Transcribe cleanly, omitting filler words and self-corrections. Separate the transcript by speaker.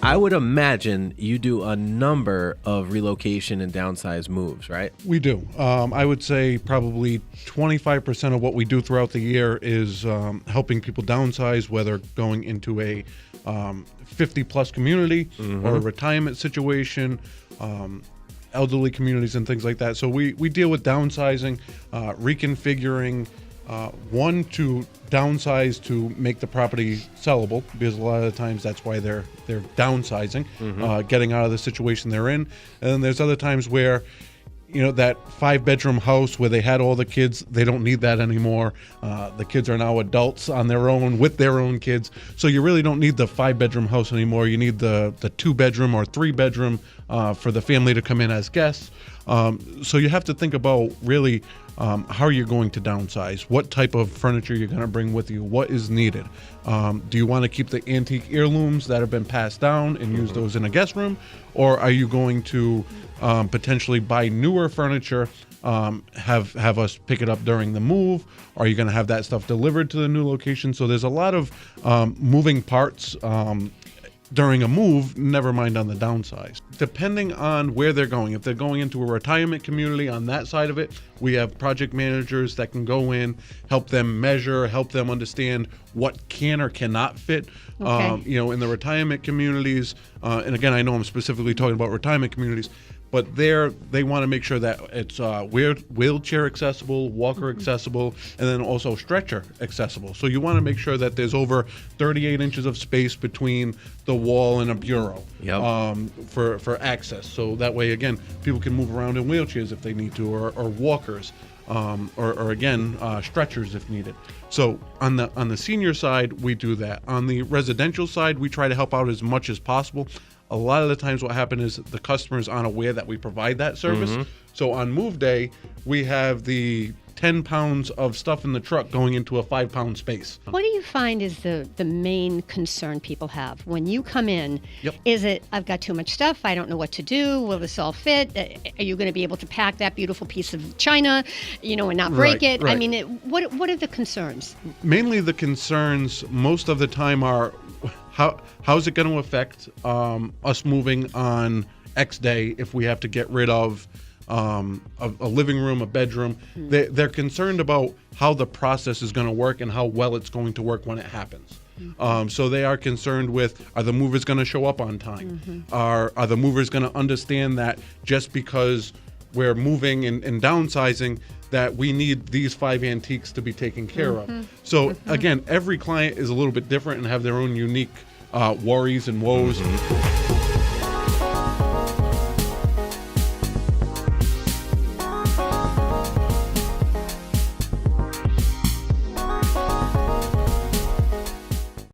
Speaker 1: I would imagine you do a number of relocation and downsize moves, right?
Speaker 2: We do. I would say probably 25% of what we do throughout the year is helping people downsize, whether going into a 50-plus community or a retirement situation, elderly communities and things like that. So we deal with downsizing, reconfiguring, one, to downsize to make the property sellable, because a lot of the times that's why they're downsizing, getting out of the situation they're in. And then there's other times where, you know, that 5-bedroom house where they had all the kids, they don't need that anymore. The kids are now adults on their own with their own kids. So you really don't need the 5-bedroom house anymore. You need the 2-bedroom or 3-bedroom for the family to come in as guests. So you have to think about really how you're going to downsize, what type of furniture you're going to bring with you, what is needed. Do you want to keep the antique heirlooms that have been passed down and use those in a guest room? Or are you going to potentially buy newer furniture, have us pick it up during the move? Are you going to have that stuff delivered to the new location? So there's a lot of moving parts during a move, never mind on the downsize. Depending on where they're going, if they're going into a retirement community, on that side of it, we have project managers that can go in, help them measure, help them understand what can or cannot fit.
Speaker 3: Okay.
Speaker 2: In the retirement communities, and again, I know I'm specifically talking about retirement communities, but they want to make sure that it's wheelchair accessible, walker accessible, and then also stretcher accessible. So you want to make sure that there's over 38 inches of space between the wall and a bureau for access. So that way, again, people can move around in wheelchairs if they need to, or walkers, or again, stretchers if needed. So on the senior side, we do that. On the residential side, we try to help out as much as possible. A lot of the times what happens is the customer is unaware that we provide that service. So on move day, we have the 10 pounds of stuff in the truck going into a 5-pound space.
Speaker 3: What do you find is the main concern people have when you come in?
Speaker 2: Yep.
Speaker 3: Is it, I've got too much stuff, I don't know what to do, will this all fit? Are you going to be able to pack that beautiful piece of china, and not break it?
Speaker 2: Right.
Speaker 3: I mean, what are the concerns?
Speaker 2: Mainly the concerns most of the time are how's it going to affect us moving on X day if we have to get rid of a living room, a bedroom. They're concerned about how the process is going to work and how well it's going to work when it happens. So they are concerned with, are the movers going to show up on time? Are the movers going to understand that just because we're moving and downsizing, that we need these 5 antiques to be taken care of? So again, every client is a little bit different and have their own unique worries and woes.